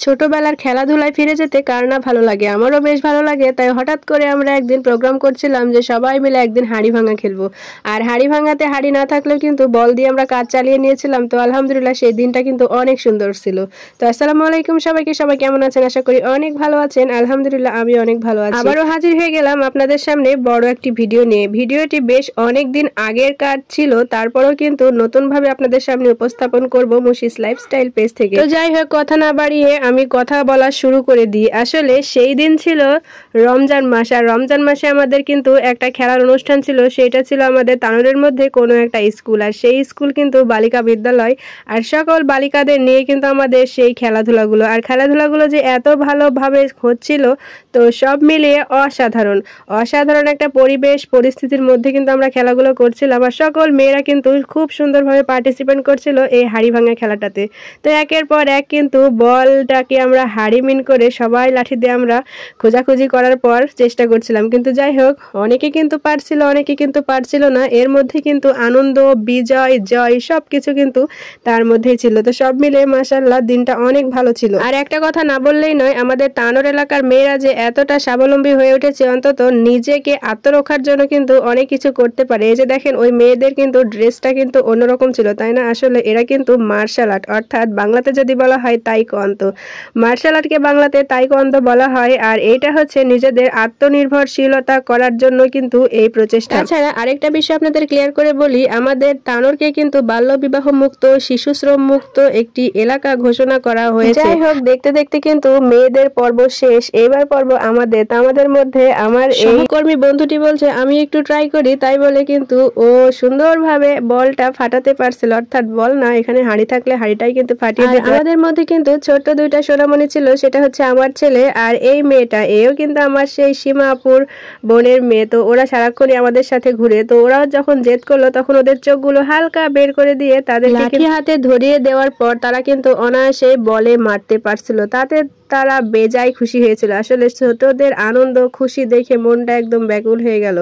ছোটবেলার খেলাধুলায় ফিরে যেতে কার না ভালো লাগে, আমারও বেশ ভালো লাগে। তাই হঠাৎ করে আমরা একদিন প্রোগ্রাম করছিলাম যে সবাই মিলে একদিন হাড়ি ভাঙা খেলবো। আর হাড়ি ভাঙাতে হাড়ি না থাকলেও কিন্তু বল দিয়ে আমরা কাজ চালিয়ে নিয়েছিলাম। তো আলহামদুলিল্লাহ সেই দিনটা কিন্তু অনেক সুন্দর ছিল। তো আসসালামু আলাইকুম সবাইকে, সবাই কেমন আছেন? আশা করি অনেক ভালো আছেন। আলহামদুলিল্লাহ আমি অনেক ভালো আছি। আবারও হাজির হয়ে গেলাম আপনাদের সামনে বড় একটি ভিডিও নিয়ে। ভিডিওটি বেশ অনেক দিন আগের কাজ ছিল, তারপরেও কিন্তু নতুন ভাবে আপনাদের সামনে উপস্থাপন করব মুশিস লাইফস্টাইল পেজ থেকে। তো যাই হোক, কথা না বাড়িয়ে আমি কথা বলা শুরু করে দিই। আসলে সেই দিন ছিল রমজান মাস, আর রমজান মাসে আমাদের কিন্তু একটা খেলার অনুষ্ঠান ছিল। সেটা ছিল আমাদের তানোরের মধ্যে কোনো একটা স্কুল, আর সেই স্কুল কিন্তু বালিকা বিদ্যালয়। আর সকল বালিকাদের নিয়ে কিন্তু আমাদের সেই খেলাধুলাগুলো, আর খেলাধুলাগুলো যে এত ভালোভাবে হচ্ছিল, তো সব মিলিয়ে অসাধারণ অসাধারণ একটা পরিবেশ পরিস্থিতির মধ্যে কিন্তু আমরা খেলাগুলো করছিলাম। আর সকল মেয়েরা কিন্তু খুব সুন্দরভাবে পার্টিসিপেট করছিল এই হাড়ি ভাঙা খেলাটাতে। তো একের পর এক কিন্তু বলটাকে আমরা হাড়ি মিন করে সবাই লাঠি দিয়ে আমরা খোঁজাখুঁজি করার পর চেষ্টা করছিলাম। কিন্তু যাই হোক, অনেকে কিন্তু পারছিল, অনেকে কিন্তু পারছিল না। এর মধ্যে কিন্তু আনন্দ, বিজয়, জয় সবকিছু কিন্তু তার মধ্যেই ছিল। তো সব মিলে মাশাআল্লাহ দিনটা অনেক ভালো ছিল। আর একটা কথা না বললেই নয়, আমাদের তানোর এলাকার মেয়েরা যে এতটা স্বাবলম্বী হয়ে উঠেছে, অন্তত নিজেকে আত্মরক্ষার জন্য কিন্তু অনেক কিছু করতে পারে। এই যে দেখেন, ওই মেয়েদের কিন্তু ড্রেসটা কিন্তু অন্যরকম ছিল, তাই না? আসলে এরা কিন্তু মার্শাল আর্ট, অর্থাৎ বাংলাতে যদি বলা হয় তাইকোয়ান্দো, মার্শাল আর্টকে বাংলাতে তাইকোয়ান্দো বলা হয়। আর এইটা হচ্ছে নিজেদের আত্মনির্ভরশীলতা করার জন্য কিন্তু এই প্রচেষ্টা। তাছাড়া আরেকটা বিষয় আপনাদের ক্লিয়ার করে বলি, আমাদের তানোরকে কিন্তু বাল্য বিবাহ মুক্ত, শিশু শ্রম মুক্ত একটি এলাকা ঘোষণা করা হয়েছে। যাই হোক, দেখতে দেখতে কিন্তু মেয়েদের পর্ব শেষ, এবার পর্ব আমাদের। তো আমাদের মধ্যে আমার সহকর্মী বন্ধুটি বলছে আমি একটু ট্রাই করি, তাই বলে কিন্তু ও সুন্দরভাবে বলটা ফাটাতে পারছিল, অর্থাৎ বল না, এখানে হাঁড়ি থাকলে হাঁড়িটাই কিন্তু ফাটিয়ে দিত। আমাদের মধ্যে কিন্তু ছোট্ট দুইটা সোনামণি ছিল, সেটা হচ্ছে আমার ছেলে আর এই মেয়েটা। এও কিন্তু আমার সেই সীমা আপুর বোনের মেয়ে। তো ওরা সারাক্ষণই আমাদের সাথে ঘুরে। তো ওরাও যখন জেদ করলো, তখন ওদের চোখগুলো হালকা বের করে দিয়ে তাদের লাঠি হাতে ধরিয়ে দেওয়ার পর তারা কিন্তু অনায়াসে বলে মারতে পারছিল। তাতে তারা বেজায় খুশি হয়েছিল। আসলে ছোটদের আনন্দ খুশি দেখে মনটা একদম ব্যাকুল হয়ে গেল।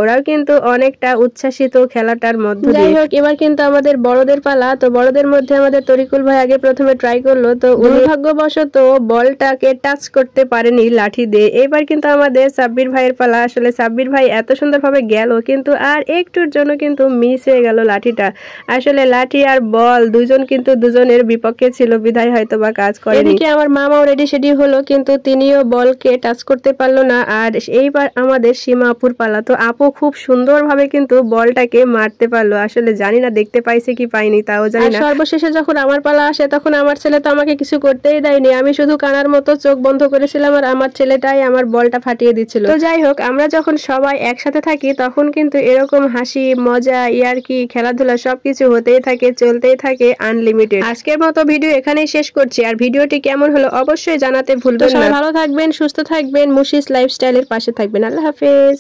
ওরাও কিন্তু অনেকটা উচ্ছ্বাসিত খেলাটার মধ্যে দিয়ে। যাই হোক, এবার কিন্তু আমাদের বড়দের পালা। তো বড়দের মধ্যে আমাদের তরিকুল ভাই আগে প্রথমে ট্রাই করলো, তো দুর্ভাগ্যবশত বলটাকে টাচ করতে পারেনি লাঠি দিয়ে। এবার কিন্তু আমাদের সাব্বির ভাইয়ের পালা। আসলে সাব্বির ভাই এত সুন্দরভাবে গেল, কিন্তু আর একটুর জন্য কিন্তু মিস হয়ে গেল লাঠিটা। আসলে লাঠি আর বল দুজন কিন্তু দুজনের বিপক্ষে ছিল, বিধায় হয়তো বা কাজ করে। এদিকে আমার মামাও রেডি সেটি হলো, কিন্তু তিনিও বলকে টাচ করতে পারলো না। আর এইবার আমাদের সীমা আপুর পালা। তো আপু খুব সুন্দরভাবে কিন্তু বলটাকে মারতে পারলো। আসলে জানি না দেখতে পাইছে কি পাইনি, তাও জানি না। সর্বশেষে যখন আমার পালা আসে, তখন আমার ছেলে তো আমাকে কিছু করতেই দেয়নি। আমি শুধু কানার মতো চোখ বন্ধ করেছিলাম, আর আমার ছেলেটাই আমার বলটা ফাটিয়ে দিচ্ছিল। তো যাই হোক, আমরা যখন সবাই একসাথে থাকি, তখন কিন্তু এরকম হাসি মজা, ইয়ারকি, খেলাধুলা সবকিছু হতেই থাকে, চলতেই থাকে আনলিমিটেড। আজকের মতো ভিডিও এখানেই শেষ করছি। আর ভিডিওটি কেমন হলো অবশ্যই জানাতে ভুলবেন না। ভালো থাকবেন, সুস্থ থাকবেন, মুশিস লাইফস্টাইলের পাশে থাকবেন। আল্লাহ হাফেজ।